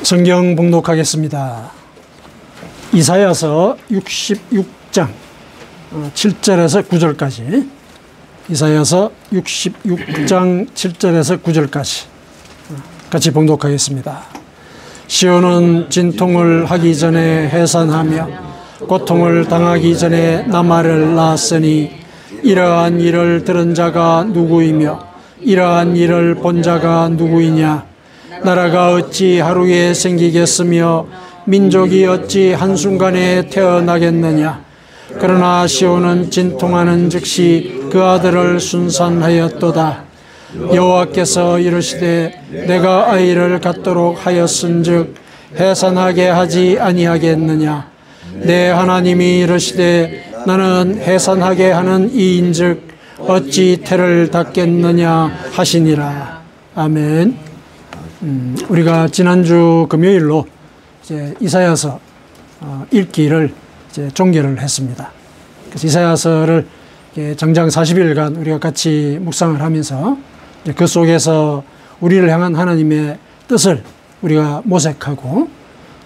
성경 봉독하겠습니다. 이사야서 66장 7절에서 9절까지, 이사야서 66장 7절에서 9절까지 같이 봉독하겠습니다. 시온은 진통을 하기 전에 해산하며 고통을 당하기 전에 남아를 낳았으니 이러한 일을 들은 자가 누구이며 이러한 일을 본 자가 누구이냐. 나라가 어찌 하루에 생기겠으며 민족이 어찌 한순간에 태어나겠느냐. 그러나 시온은 진통하는 즉시 그 아들을 순산하였도다. 여호와께서 이르시되 내가 아이를 갖도록 하였은즉 해산하게 하지 아니하겠느냐. 내 하나님이 이르시되 나는 해산하게 하는 이인즉 어찌 태를 닫겠느냐 하시니라. 아멘. 우리가 지난주 금요일로 이제 이사야서 읽기를 이제 종결을 했습니다. 그래서 이사야서를 장장 40일간 우리가 같이 묵상을 하면서 그 속에서 우리를 향한 하나님의 뜻을 우리가 모색하고,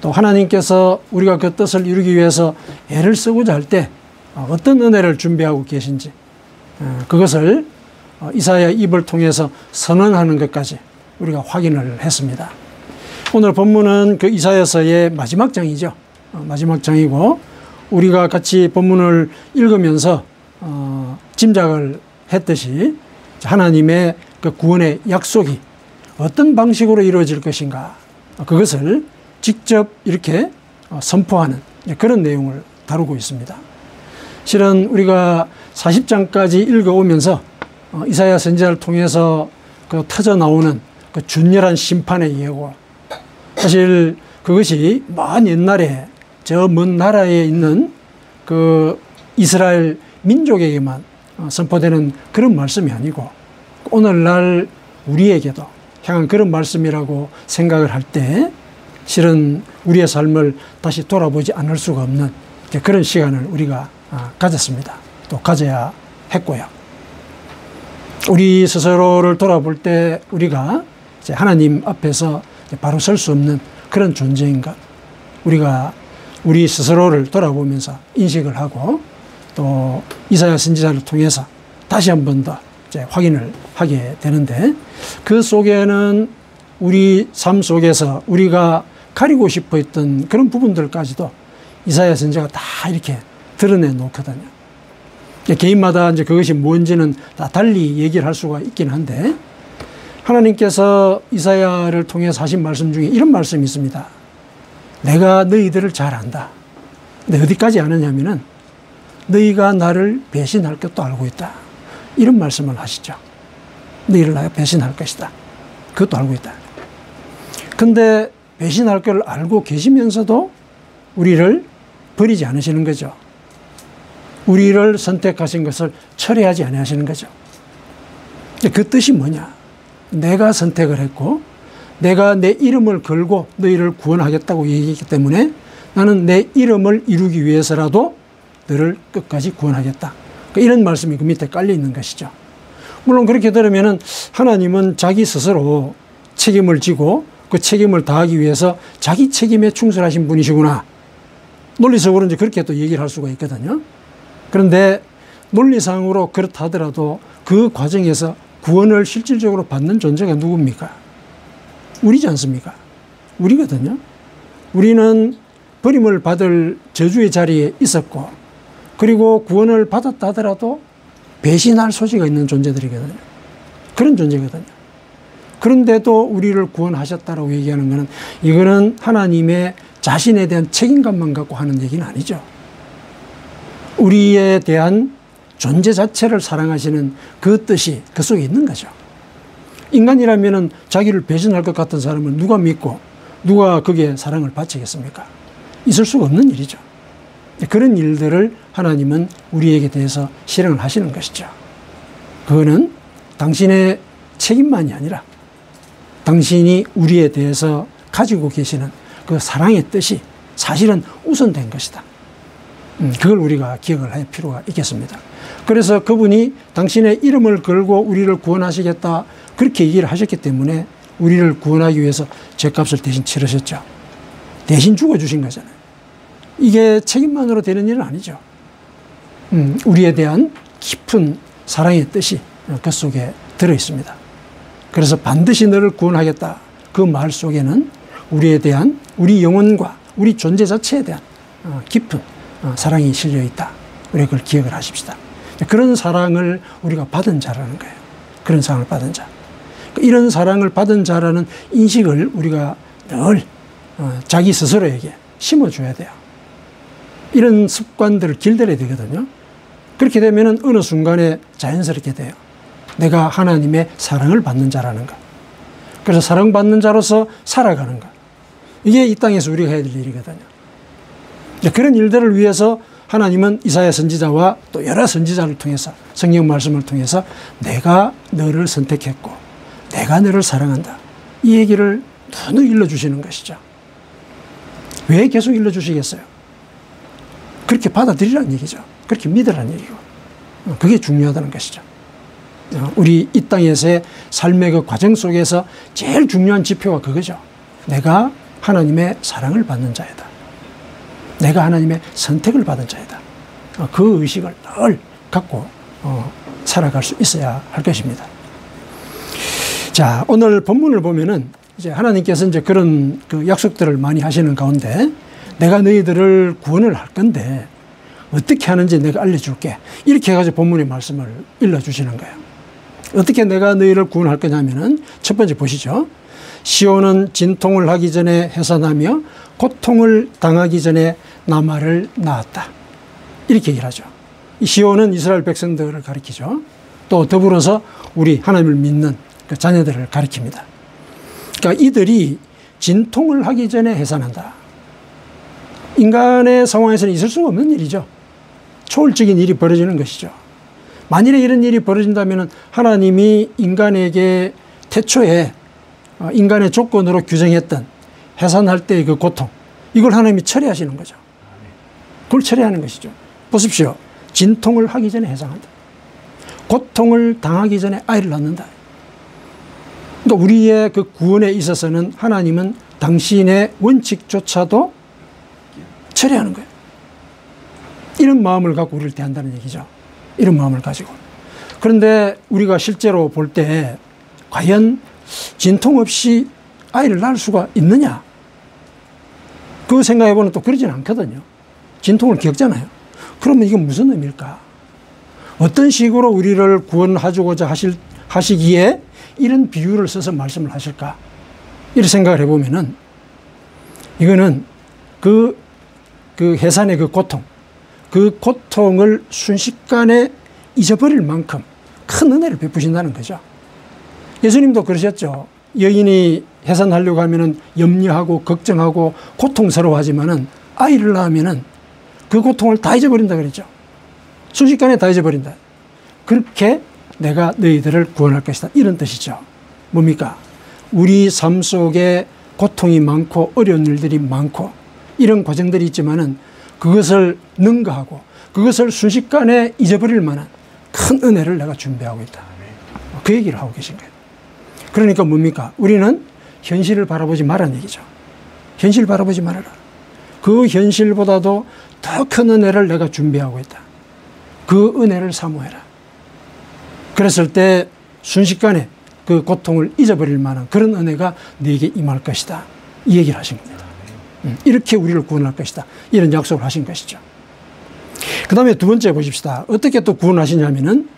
또 하나님께서 우리가 그 뜻을 이루기 위해서 애를 쓰고자 할 때 어떤 은혜를 준비하고 계신지, 그것을 이사야 입을 통해서 선언하는 것까지 우리가 확인을 했습니다. 오늘 본문은 그 이사야서의 마지막 장이죠. 마지막 장이고, 우리가 같이 본문을 읽으면서 짐작을 했듯이 하나님의 그 구원의 약속이 어떤 방식으로 이루어질 것인가, 그것을 직접 이렇게 선포하는 그런 내용을 다루고 있습니다. 실은 우리가 40장까지 읽어오면서 이사야 선지자를 통해서 그 터져 나오는 그 준열한 심판의 예고, 사실 그것이 먼 옛날에 저 먼 나라에 있는 그 이스라엘 민족에게만 선포되는 그런 말씀이 아니고, 오늘날 우리에게도 향한 그런 말씀이라고 생각을 할 때 실은 우리의 삶을 다시 돌아보지 않을 수가 없는 그런 시간을 우리가 가졌습니다. 또 가져야 했고요. 우리 스스로를 돌아볼 때 우리가 이제 하나님 앞에서 바로 설 수 없는 그런 존재인 것, 우리가 우리 스스로를 돌아보면서 인식을 하고, 또 이사야 선지자를 통해서 다시 한 번 더 확인을 하게 되는데, 그 속에는 우리 삶 속에서 우리가 가리고 싶어 했던 그런 부분들까지도 이사야 선지자가 다 이렇게 드러내 놓거든요. 개인마다 이제 그것이 뭔지는 다 달리 얘기를 할 수가 있긴 한데, 하나님께서 이사야를 통해서 하신 말씀 중에 이런 말씀이 있습니다. 내가 너희들을 잘 안다. 근데 어디까지 아느냐면은 너희가 나를 배신할 것도 알고 있다. 이런 말씀을 하시죠. 너희를 내가 배신할 것이다. 그것도 알고 있다. 근데 배신할 걸 알고 계시면서도 우리를 버리지 않으시는 거죠. 우리를 선택하신 것을 철회하지 아니하시는 거죠. 그 뜻이 뭐냐? 내가 선택을 했고 내가 내 이름을 걸고 너희를 구원하겠다고 얘기했기 때문에 나는 내 이름을 이루기 위해서라도 너를 끝까지 구원하겠다. 이런 말씀이 그 밑에 깔려 있는 것이죠. 물론 그렇게 들으면은 하나님은 자기 스스로 책임을 지고 그 책임을 다하기 위해서 자기 책임에 충실하신 분이시구나. 논리적으로 이제 그렇게 또 얘기를 할 수가 있거든요. 그런데 논리상으로 그렇다 하더라도 그 과정에서 구원을 실질적으로 받는 존재가 누굽니까? 우리지 않습니까? 우리거든요. 우리는 버림을 받을 저주의 자리에 있었고, 그리고 구원을 받았다 하더라도 배신할 소지가 있는 존재들이거든요. 그런 존재거든요. 그런데도 우리를 구원하셨다라고 얘기하는 것은, 이거는 하나님의 자신에 대한 책임감만 갖고 하는 얘기는 아니죠. 우리에 대한 존재 자체를 사랑하시는 그 뜻이 그 속에 있는 거죠. 인간이라면 자기를 배신할 것 같은 사람을 누가 믿고 누가 그게 사랑을 바치겠습니까? 있을 수가 없는 일이죠. 그런 일들을 하나님은 우리에게 대해서 실행을 하시는 것이죠. 그거는 당신의 책임만이 아니라 당신이 우리에 대해서 가지고 계시는 그 사랑의 뜻이 사실은 우선된 것이다. 그걸 우리가 기억을 할 필요가 있겠습니다. 그래서 그분이 당신의 이름을 걸고 우리를 구원하시겠다, 그렇게 얘기를 하셨기 때문에 우리를 구원하기 위해서 죄값을 대신 치르셨죠. 대신 죽어주신 거잖아요. 이게 책임만으로 되는 일은 아니죠. 우리에 대한 깊은 사랑의 뜻이 그 속에 들어있습니다. 그래서 반드시 너를 구원하겠다. 그 말 속에는 우리에 대한, 우리 영혼과 우리 존재 자체에 대한 깊은 사랑이 실려있다. 우리가 그걸 기억을 하십시다. 그런 사랑을 우리가 받은 자라는 거예요. 그런 사랑을 받은 자. 이런 사랑을 받은 자라는 인식을 우리가 늘 자기 스스로에게 심어줘야 돼요. 이런 습관들을 길들여야 되거든요. 그렇게 되면 어느 순간에 자연스럽게 돼요. 내가 하나님의 사랑을 받는 자라는 것. 그래서 사랑받는 자로서 살아가는 것. 이게 이 땅에서 우리가 해야 될 일이거든요. 그런 일들을 위해서 하나님은 이사야 선지자와 또 여러 선지자를 통해서, 성경 말씀을 통해서 내가 너를 선택했고 내가 너를 사랑한다. 이 얘기를 누누이 일러주시는 것이죠. 왜 계속 일러주시겠어요? 그렇게 받아들이라는 얘기죠. 그렇게 믿으라는 얘기고. 그게 중요하다는 것이죠. 우리 이 땅에서의 삶의 그 과정 속에서 제일 중요한 지표가 그거죠. 내가 하나님의 사랑을 받는 자이다. 내가 하나님의 선택을 받은 자이다. 그 의식을 늘 갖고 살아갈 수 있어야 할 것입니다. 자, 오늘 본문을 보면은 이제 하나님께서 이제 그런 그 약속들을 많이 하시는 가운데 내가 너희들을 구원을 할 건데 어떻게 하는지 내가 알려줄게. 이렇게 해가지고 본문의 말씀을 일러주시는 거예요. 어떻게 내가 너희를 구원할 거냐면은 첫 번째 보시죠. 시온은 진통을 하기 전에 해산하며 고통을 당하기 전에 나말을 낳았다. 이렇게 얘기를 하죠. 이 시온은 이스라엘 백성들을 가리키죠. 또 더불어서 우리 하나님을 믿는 그 자녀들을 가리킵니다. 그러니까 이들이 진통을 하기 전에 해산한다. 인간의 상황에서는 있을 수가 없는 일이죠. 초월적인 일이 벌어지는 것이죠. 만일에 이런 일이 벌어진다면 하나님이 인간에게 태초에 인간의 조건으로 규정했던 해산할 때의 그 고통, 이걸 하나님이 처리하시는 거죠. 그걸 처리하는 것이죠. 보십시오. 진통을 하기 전에 해산한다. 고통을 당하기 전에 아이를 낳는다. 그러니까 우리의 그 구원에 있어서는 하나님은 당신의 원칙조차도 처리하는 거예요. 이런 마음을 갖고 우리를 대한다는 얘기죠. 이런 마음을 가지고. 그런데 우리가 실제로 볼 때 과연 진통 없이 아이를 낳을 수가 있느냐? 그 생각해보면 또 그러진 않거든요. 진통을 겪잖아요. 그러면 이건 무슨 의미일까? 어떤 식으로 우리를 구원해주고자 하시기에 이런 비유를 써서 말씀을 하실까? 이런 생각을 해보면은 이거는 그 해산의 그 고통을 순식간에 잊어버릴 만큼 큰 은혜를 베푸신다는 거죠. 예수님도 그러셨죠. 여인이 해산하려고 하면은 염려하고 걱정하고 고통스러워하지만은 아이를 낳으면은 그 고통을 다 잊어버린다 그랬죠. 순식간에 다 잊어버린다. 그렇게 내가 너희들을 구원할 것이다. 이런 뜻이죠. 뭡니까? 우리 삶 속에 고통이 많고 어려운 일들이 많고 이런 과정들이 있지만은 그것을 능가하고 그것을 순식간에 잊어버릴 만한 큰 은혜를 내가 준비하고 있다. 그 얘기를 하고 계신 거예요. 그러니까 뭡니까? 우리는 현실을 바라보지 말라는 얘기죠. 현실을 바라보지 말아라. 그 현실보다도 더 큰 은혜를 내가 준비하고 있다. 그 은혜를 사모해라. 그랬을 때 순식간에 그 고통을 잊어버릴 만한 그런 은혜가 네게 임할 것이다. 이 얘기를 하신 겁니다. 이렇게 우리를 구원할 것이다. 이런 약속을 하신 것이죠. 그 다음에 두 번째 보십시다. 어떻게 또 구원하시냐면은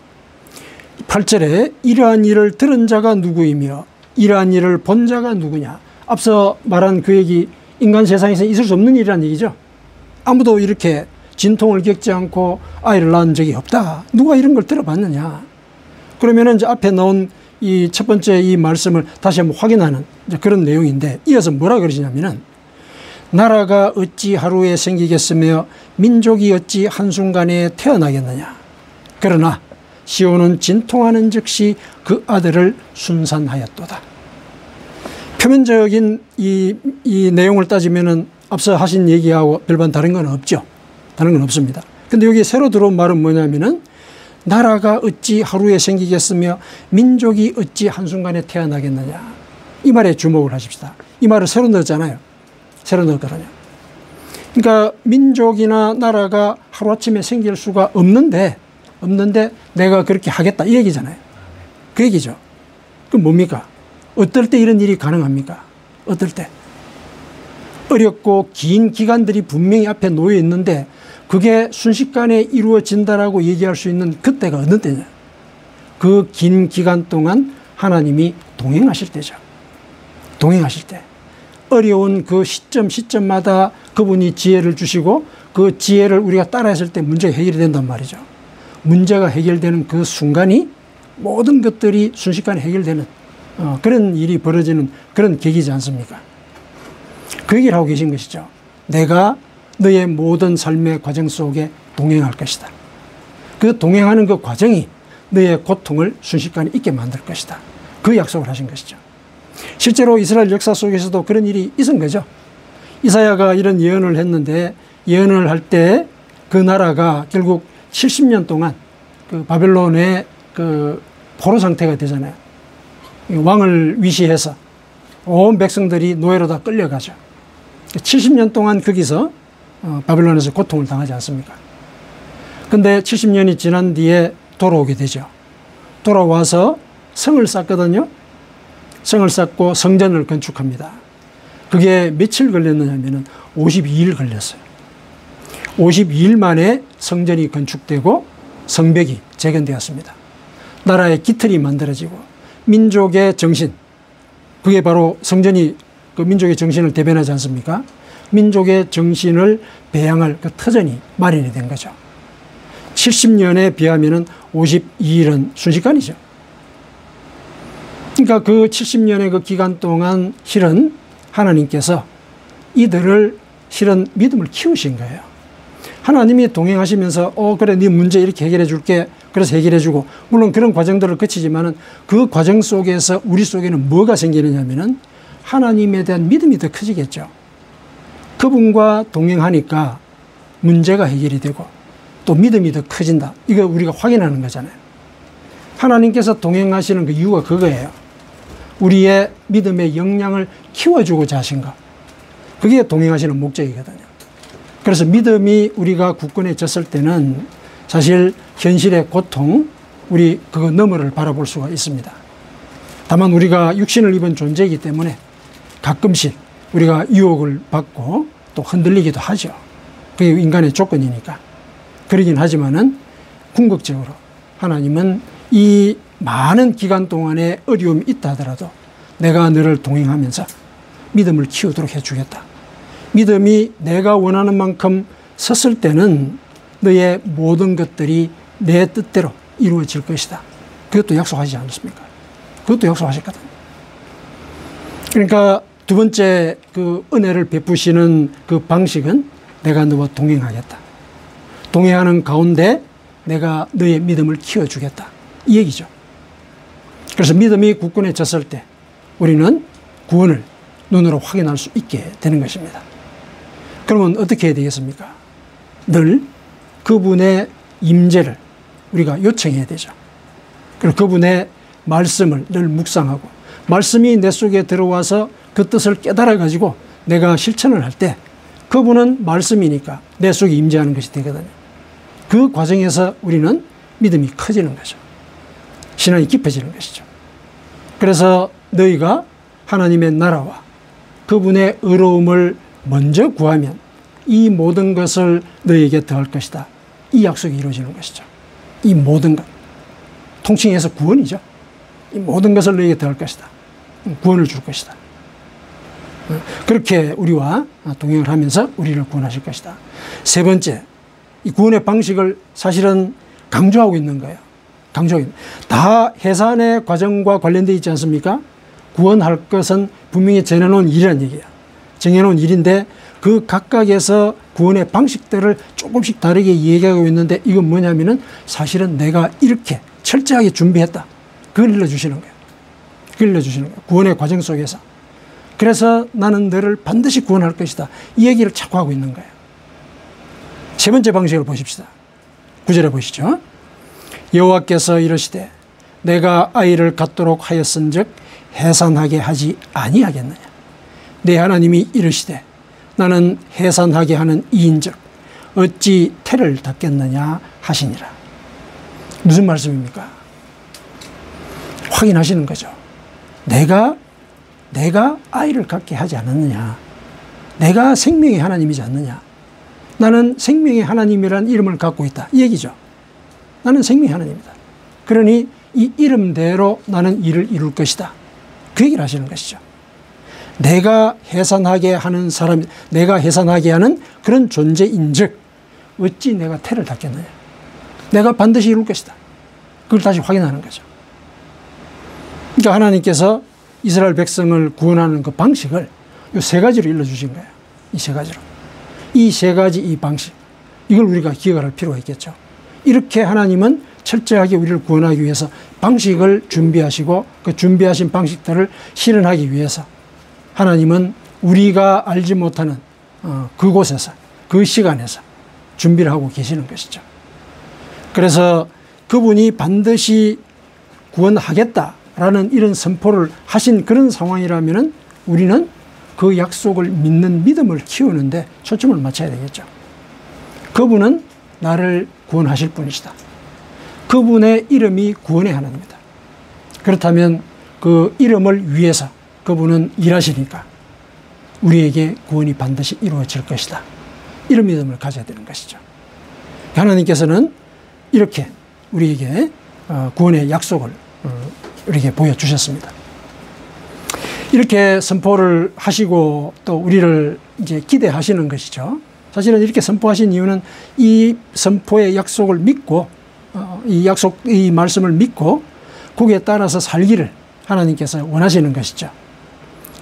8절에 이러한 일을 들은 자가 누구이며 이러한 일을 본 자가 누구냐. 앞서 말한 그 얘기, 인간 세상에서 있을 수 없는 일이라는 얘기죠. 아무도 이렇게 진통을 겪지 않고 아이를 낳은 적이 없다. 누가 이런 걸 들어봤느냐. 그러면은 이제 앞에 나온 이 첫 번째 이 말씀을 다시 한번 확인하는 이제 그런 내용인데, 이어서 뭐라 그러시냐면은 나라가 어찌 하루에 생기겠으며 민족이 어찌 한순간에 태어나겠느냐. 그러나 시온은 진통하는 즉시 그 아들을 순산하였도다. 표면적인 이 내용을 따지면은 앞서 하신 얘기하고 별반 다른 건 없죠. 다른 건 없습니다. 근데 여기 새로 들어온 말은 뭐냐면은 나라가 어찌 하루에 생기겠으며 민족이 어찌 한순간에 태어나겠느냐. 이 말에 주목을 하십시다. 이 말을 새로 넣었잖아요. 새로 넣었거든요. 그러니까 민족이나 나라가 하루아침에 생길 수가 없는데 내가 그렇게 하겠다 이 얘기잖아요. 그 얘기죠. 그럼 뭡니까? 어떨 때 이런 일이 가능합니까? 어떨 때? 어렵고 긴 기간들이 분명히 앞에 놓여 있는데 그게 순식간에 이루어진다라고 얘기할 수 있는 그때가 어느 때냐? 그 긴 기간 동안 하나님이 동행하실 때죠. 동행하실 때. 어려운 그 시점마다 그분이 지혜를 주시고 그 지혜를 우리가 따라했을 때 문제가 해결이 된단 말이죠. 문제가 해결되는 그 순간이 모든 것들이 순식간에 해결되는 그런 일이 벌어지는 그런 계기지 않습니까? 그 얘기를 하고 계신 것이죠. 내가 너의 모든 삶의 과정 속에 동행할 것이다. 그 동행하는 그 과정이 너의 고통을 순식간에 잊게 만들 것이다. 그 약속을 하신 것이죠. 실제로 이스라엘 역사 속에서도 그런 일이 있은 거죠. 이사야가 이런 예언을 했는데 예언을 할 때 그 나라가 결국 70년 동안 그 바벨론의 그 포로 상태가 되잖아요. 왕을 위시해서 온 백성들이 노예로 다 끌려가죠. 70년 동안 거기서 바벨론에서 고통을 당하지 않습니까? 근데 70년이 지난 뒤에 돌아오게 되죠. 돌아와서 성을 쌓거든요. 성을 쌓고 성전을 건축합니다. 그게 며칠 걸렸느냐면 52일 걸렸어요. 52일 만에 성전이 건축되고 성벽이 재건되었습니다. 나라의 기틀이 만들어지고 민족의 정신, 그게 바로 성전이 그 민족의 정신을 대변하지 않습니까? 민족의 정신을 배양할 그 터전이 마련이 된 거죠. 70년에 비하면 52일은 순식간이죠. 그러니까 그 70년의 그 기간 동안 실은 하나님께서 이들을 실은 믿음을 키우신 거예요. 하나님이 동행하시면서 그래 네 문제 이렇게 해결해 줄게. 그래서 해결해 주고 물론 그런 과정들을 거치지만은 그 과정 속에서 우리 속에는 뭐가 생기느냐면은 하나님에 대한 믿음이 더 커지겠죠. 그분과 동행하니까 문제가 해결이 되고 또 믿음이 더 커진다. 이거 우리가 확인하는 거잖아요. 하나님께서 동행하시는 그 이유가 그거예요. 우리의 믿음의 역량을 키워주고자 하신 것. 그게 동행하시는 목적이거든요. 그래서 믿음이 우리가 굳건해졌을 때는 사실 현실의 고통, 우리 그 너머를 바라볼 수가 있습니다. 다만 우리가 육신을 입은 존재이기 때문에 가끔씩 우리가 유혹을 받고 또 흔들리기도 하죠. 그게 인간의 조건이니까. 그러긴 하지만은 궁극적으로 하나님은 이 많은 기간 동안에 어려움이 있다 하더라도 내가 너를 동행하면서 믿음을 키우도록 해주겠다. 믿음이 내가 원하는 만큼 섰을 때는 너의 모든 것들이 내 뜻대로 이루어질 것이다. 그것도 약속하지 않았습니까? 그것도 약속하셨거든요. 그러니까 두 번째 그 은혜를 베푸시는 그 방식은 내가 너와 동행하겠다. 동행하는 가운데 내가 너의 믿음을 키워주겠다. 이 얘기죠. 그래서 믿음이 굳건해졌을 때 우리는 구원을 눈으로 확인할 수 있게 되는 것입니다. 그러면 어떻게 해야 되겠습니까? 늘 그분의 임재를 우리가 요청해야 되죠. 그리고 그분의 말씀을 늘 묵상하고 말씀이 내 속에 들어와서 그 뜻을 깨달아가지고 내가 실천을 할 때 그분은 말씀이니까 내 속에 임재하는 것이 되거든요. 그 과정에서 우리는 믿음이 커지는 거죠. 신앙이 깊어지는 것이죠. 그래서 너희가 하나님의 나라와 그분의 의로움을 먼저 구하면 이 모든 것을 너희에게 더할 것이다. 이 약속이 이루어지는 것이죠. 이 모든 것. 통칭해서 구원이죠. 이 모든 것을 너희에게 더할 것이다. 구원을 줄 것이다. 그렇게 우리와 동행을 하면서 우리를 구원하실 것이다. 세 번째, 이 구원의 방식을 사실은 강조하고 있는 거예요. 강조하고 있는. 다 해산의 과정과 관련되어 있지 않습니까? 구원할 것은 분명히 정해놓은 일이란 얘기예요. 정해놓은 일인데 그 각각에서 구원의 방식들을 조금씩 다르게 얘기하고 있는데 이건 뭐냐면은 사실은 내가 이렇게 철저하게 준비했다. 그걸 일러주시는 거예요. 그걸 일러주시는 거예요. 구원의 과정 속에서. 그래서 나는 너를 반드시 구원할 것이다. 이 얘기를 자꾸 하고 있는 거예요. 세 번째 방식을 보십시다. 9절에 보시죠. 여호와께서 이르시되 내가 아이를 갖도록 하였은즉 해산하게 하지 아니하겠느냐. 내 하나님이 이르시되 나는 해산하게 하는 이인즉 어찌 태를 닫겠느냐 하시니라. 무슨 말씀입니까? 확인하시는 거죠. 내가 아이를 갖게 하지 않았느냐. 내가 생명의 하나님이지 않느냐. 나는 생명의 하나님이라는 이름을 갖고 있다. 이 얘기죠. 나는 생명의 하나님이다. 그러니 이 이름대로 나는 일을 이룰 것이다. 그 얘기를 하시는 것이죠. 내가 해산하게 하는 사람, 내가 해산하게 하는 그런 존재인즉 어찌 내가 태를 닫겠느냐. 내가 반드시 이룰 것이다. 그걸 다시 확인하는 거죠. 그러니까 하나님께서 이스라엘 백성을 구원하는 그 방식을 이 세 가지로 일러주신 거예요. 이 세 가지로. 이 세 가지 이 방식. 이걸 우리가 기억할 필요가 있겠죠. 이렇게 하나님은 철저하게 우리를 구원하기 위해서 방식을 준비하시고 그 준비하신 방식들을 실현하기 위해서 하나님은 우리가 알지 못하는 그곳에서 그 시간에서 준비를 하고 계시는 것이죠. 그래서 그분이 반드시 구원하겠다라는 이런 선포를 하신 그런 상황이라면 우리는 그 약속을 믿는 믿음을 키우는데 초점을 맞춰야 되겠죠. 그분은 나를 구원하실 분이시다. 그분의 이름이 구원의 하나님이다. 그렇다면 그 이름을 위해서 그분은 일하시니까 우리에게 구원이 반드시 이루어질 것이다. 이런 믿음을 가져야 되는 것이죠. 하나님께서는 이렇게 우리에게 구원의 약속을 우리에게 보여주셨습니다. 이렇게 선포를 하시고 또 우리를 이제 기대하시는 것이죠. 사실은 이렇게 선포하신 이유는 이 선포의 약속을 믿고 이 말씀을 믿고 거기에 따라서 살기를 하나님께서 원하시는 것이죠.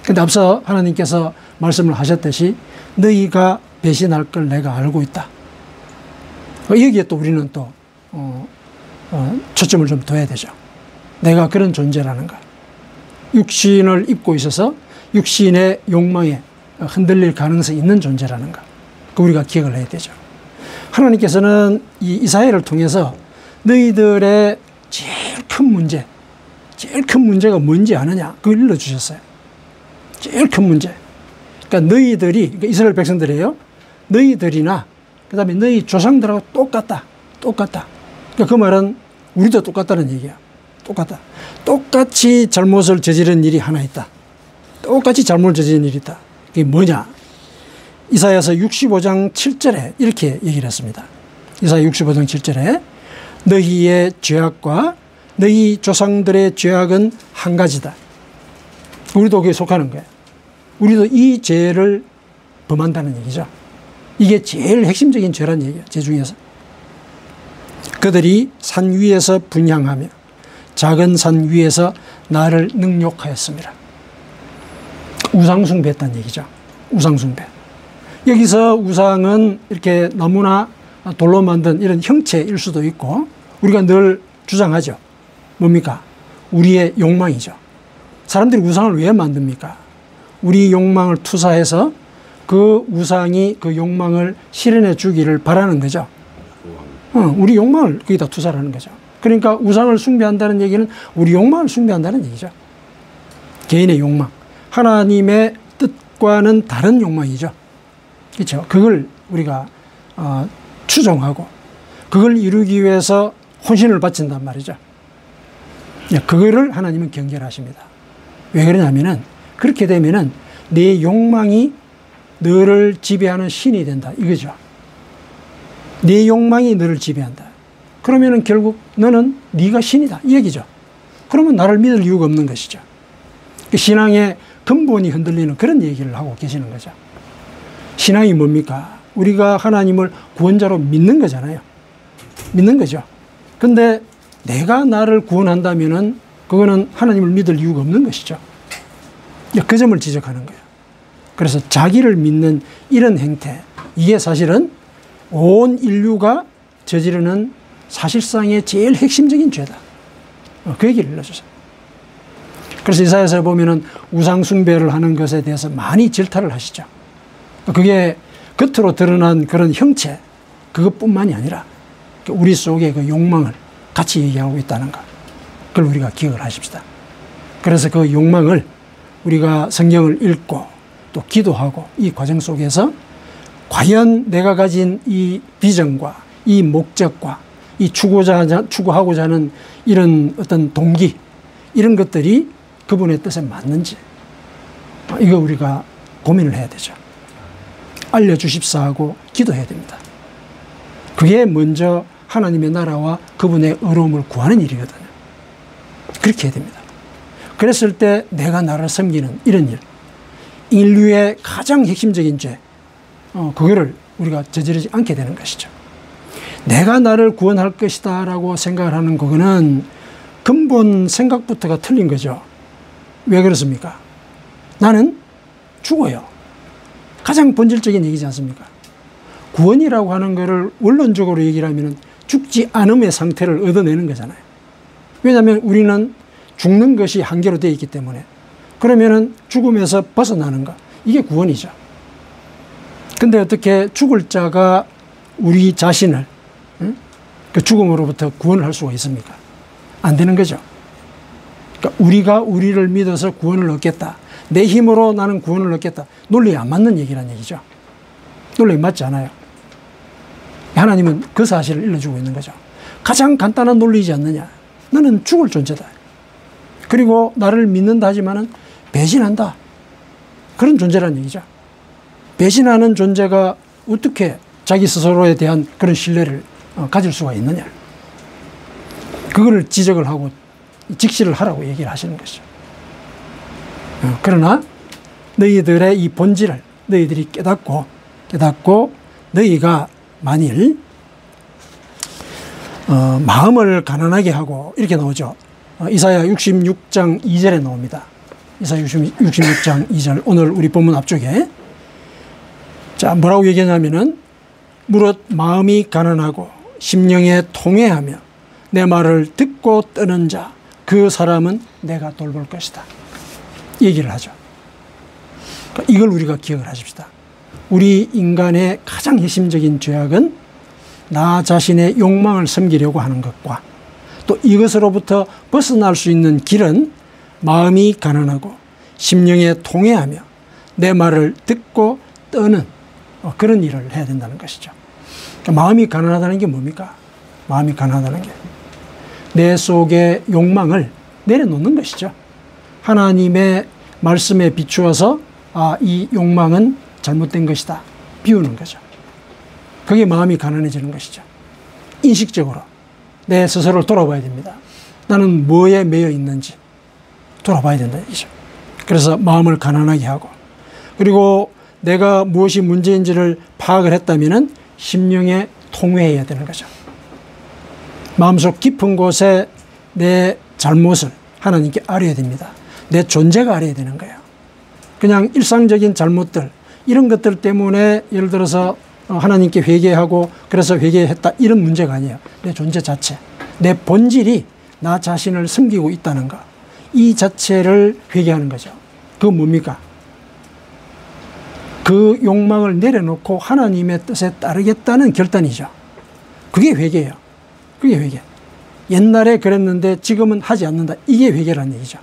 근데 앞서 하나님께서 말씀을 하셨듯이 너희가 배신할 걸 내가 알고 있다. 여기에 또 우리는 또 초점을 좀 둬야 되죠. 내가 그런 존재라는 것. 육신을 입고 있어서 육신의 욕망에 흔들릴 가능성이 있는 존재라는 것. 우리가 기억을 해야 되죠. 하나님께서는 이 이사야를 통해서 너희들의 제일 큰 문제가 뭔지 아느냐? 그걸 일러주셨어요. 제일 큰 문제. 그러니까 너희들이, 그러니까 이스라엘 백성들이에요. 너희들이나, 그 다음에 너희 조상들하고 똑같다. 그러니까 그 말은 우리도 똑같다는 얘기야. 똑같이 잘못을 저지른 일이 하나 있다. 똑같이 잘못을 저지른 일이 있다. 그게 뭐냐? 이사야서 65장 7절에 이렇게 얘기를 했습니다. 이사야 65장 7절에 너희의 죄악과 너희 조상들의 죄악은 한 가지다. 우리도 거기에 속하는 거예요. 우리도 이 죄를 범한다는 얘기죠. 이게 제일 핵심적인 죄란 얘기예요. 죄 중에서. 그들이 산 위에서 분향하며 작은 산 위에서 나를 능욕하였습니다. 우상숭배했다는 얘기죠. 우상숭배. 여기서 우상은 이렇게 나무나 돌로 만든 이런 형체일 수도 있고 우리가 늘 주장하죠. 뭡니까? 우리의 욕망이죠. 사람들이 우상을 왜 만듭니까? 우리 욕망을 투사해서 그 우상이 그 욕망을 실현해 주기를 바라는 거죠. 우리 욕망을 거기다 투사를 하는 거죠. 그러니까 우상을 숭배한다는 얘기는 우리 욕망을 숭배한다는 얘기죠. 개인의 욕망. 하나님의 뜻과는 다른 욕망이죠. 그렇죠. 그걸 우리가 추종하고 그걸 이루기 위해서 혼신을 바친단 말이죠. 그거를 하나님은 경계하십니다. 왜 그러냐면은 그렇게 되면은 내 욕망이 너를 지배하는 신이 된다 이거죠. 내 욕망이 너를 지배한다. 그러면은 결국 너는 네가 신이다 이 얘기죠. 그러면 나를 믿을 이유가 없는 것이죠. 신앙의 근본이 흔들리는 그런 얘기를 하고 계시는 거죠. 신앙이 뭡니까? 우리가 하나님을 구원자로 믿는 거잖아요. 믿는 거죠. 근데 내가 나를 구원한다면은 그거는 하나님을 믿을 이유가 없는 것이죠. 그 점을 지적하는 거예요. 그래서 자기를 믿는 이런 행태, 이게 사실은 온 인류가 저지르는 사실상의 제일 핵심적인 죄다. 그 얘기를 일러주세요. 그래서 이사야서에 보면은 우상 숭배를 하는 것에 대해서 많이 질타를 하시죠. 그게 겉으로 드러난 그런 형체, 그것뿐만이 아니라 우리 속의 그 욕망을 같이 얘기하고 있다는 것. 그걸 우리가 기억을 하십시다. 그래서 그 욕망을 우리가 성경을 읽고 또 기도하고 이 과정 속에서 과연 내가 가진 이 비전과 이 목적과 이 추구하고자 하는 이런 어떤 동기, 이런 것들이 그분의 뜻에 맞는지, 이거 우리가 고민을 해야 되죠. 알려주십사 하고 기도해야 됩니다. 그게 먼저 하나님의 나라와 그분의 의로움을 구하는 일이거든요. 그렇게 해야 됩니다. 그랬을 때 내가 나를 섬기는 이런 일, 인류의 가장 핵심적인 죄, 그거를 우리가 저지르지 않게 되는 것이죠. 내가 나를 구원할 것이다 라고 생각을 하는 그거는 근본 생각부터가 틀린 거죠. 왜 그렇습니까? 나는 죽어요. 가장 본질적인 얘기지 않습니까? 구원이라고 하는 것을 원론적으로 얘기를 하면 죽지 않음의 상태를 얻어내는 거잖아요. 왜냐하면 우리는 죽는 것이 한계로 되어 있기 때문에. 그러면은 죽음에서 벗어나는 것, 이게 구원이죠. 근데 어떻게 죽을 자가 우리 자신을 그 죽음으로부터 구원을 할 수가 있습니까? 안 되는 거죠. 그러니까 우리가 우리를 믿어서 구원을 얻겠다, 내 힘으로 나는 구원을 얻겠다, 논리에 안 맞는 얘기란 얘기죠. 논리에 맞지 않아요. 하나님은 그 사실을 일러주고 있는 거죠. 가장 간단한 논리이지 않느냐. 너는 죽을 존재다. 그리고 나를 믿는다 하지만은 배신한다. 그런 존재란 얘기죠. 배신하는 존재가 어떻게 자기 스스로에 대한 그런 신뢰를 가질 수가 있느냐. 그거를 지적을 하고 직시를 하라고 얘기를 하시는 것이죠. 그러나 너희들의 이 본질을 너희들이 깨닫고 너희가 만일 마음을 가난하게 하고, 이렇게 나오죠. 이사야 66장 2절에 나옵니다. 이사야 66장 2절, 오늘 우리 본문 앞쪽에. 자, 뭐라고 얘기하냐면은 무릇 마음이 가난하고 심령에 통회하며 내 말을 듣고 떠는 자, 그 사람은 내가 돌볼 것이다. 얘기를 하죠. 그러니까 이걸 우리가 기억을 하십시다. 우리 인간의 가장 핵심적인 죄악은 나 자신의 욕망을 섬기려고 하는 것과, 또 이것으로부터 벗어날 수 있는 길은 마음이 가난하고 심령에 통회하며 내 말을 듣고 떠는 그런 일을 해야 된다는 것이죠. 그러니까 마음이 가난하다는 게 뭡니까? 마음이 가난하다는 게 내 속의 욕망을 내려놓는 것이죠. 하나님의 말씀에 비추어서 이 욕망은 잘못된 것이다, 비우는 거죠. 그게 마음이 가난해지는 것이죠. 인식적으로 내 스스로를 돌아봐야 됩니다. 나는 뭐에 매여 있는지 돌아봐야 된다는 얘기죠. 그래서 마음을 가난하게 하고, 그리고 내가 무엇이 문제인지를 파악을 했다면 심령에 통회해야 되는 거죠. 마음속 깊은 곳에 내 잘못을 하나님께 알아야 됩니다. 내 존재가 알아야 되는 거예요. 그냥 일상적인 잘못들, 이런 것들 때문에 예를 들어서 하나님께 회개하고 그래서 회개했다, 이런 문제가 아니에요. 내 존재 자체, 내 본질이 나 자신을 숨기고 있다는 것, 이 자체를 회개하는 거죠. 그건 뭡니까? 그 욕망을 내려놓고 하나님의 뜻에 따르겠다는 결단이죠. 그게 회개예요. 그게 회개. 옛날에 그랬는데 지금은 하지 않는다, 이게 회개라는 얘기죠.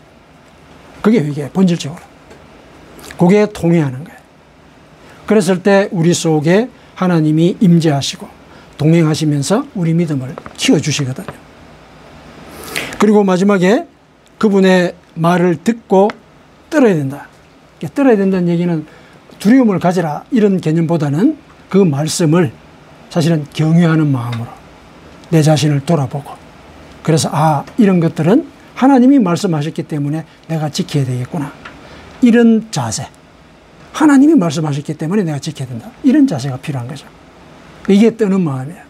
그게 회개예요, 본질적으로. 그게 통회하는 거예요. 그랬을 때 우리 속에 하나님이 임재하시고 동행하시면서 우리 믿음을 키워주시거든요. 그리고 마지막에 그분의 말을 듣고 떨어야 된다. 떨어야 된다는 얘기는 두려움을 가지라, 이런 개념보다는 그 말씀을 사실은 경외하는 마음으로 내 자신을 돌아보고, 그래서 이런 것들은 하나님이 말씀하셨기 때문에 내가 지켜야 되겠구나, 이런 자세, 하나님이 말씀하셨기 때문에 내가 지켜야 된다, 이런 자세가 필요한 거죠. 이게 떠는 마음이에요.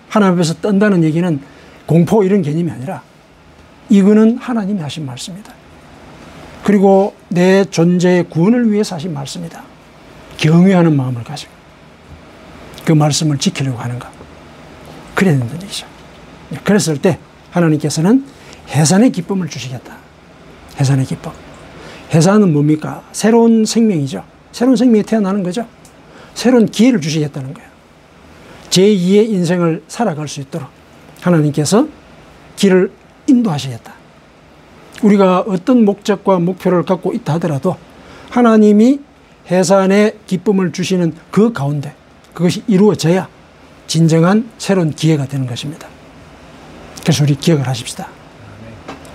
하나님 앞에서 떤다는 얘기는 공포 이런 개념이 아니라 이거는 하나님이 하신 말씀이다. 그리고 내 존재의 구원을 위해서 하신 말씀이다. 경외하는 마음을 가지고 그 말씀을 지키려고 하는 것, 그래야 된다는 얘기죠. 그랬을 때 하나님께서는 해산의 기쁨을 주시겠다. 해산의 기쁨. 해산은 뭡니까? 새로운 생명이죠. 새로운 생명이 태어나는 거죠. 새로운 기회를 주시겠다는 거예요. 제2의 인생을 살아갈 수 있도록 하나님께서 길을 인도하시겠다. 우리가 어떤 목적과 목표를 갖고 있다 하더라도 하나님이 해산의 기쁨을 주시는 그 가운데 그것이 이루어져야 진정한 새로운 기회가 되는 것입니다. 그래서 우리 기억을 하십시다.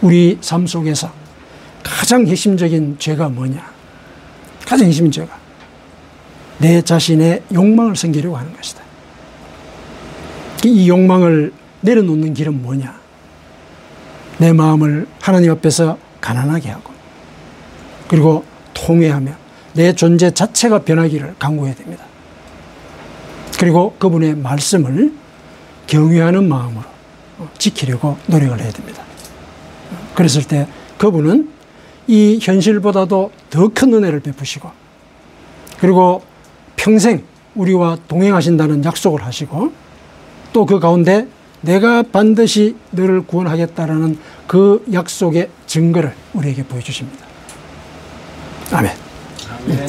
우리 삶 속에서 가장 핵심적인 죄가 뭐냐? 가장 핵심적인 죄가 내 자신의 욕망을 섬기려고 하는 것이다. 이 욕망을 내려놓는 길은 뭐냐? 내 마음을 하나님 앞에서 가난하게 하고 그리고 통회하며 내 존재 자체가 변하기를 간구해야 됩니다. 그리고 그분의 말씀을 경외하는 마음으로 지키려고 노력을 해야 됩니다. 그랬을 때 그분은 이 현실보다도 더 큰 은혜를 베푸시고 그리고 평생 우리와 동행하신다는 약속을 하시고 또 그 가운데 내가 반드시 너를 구원하겠다라는 그 약속의 증거를 우리에게 보여주십니다. 아멘. 아멘.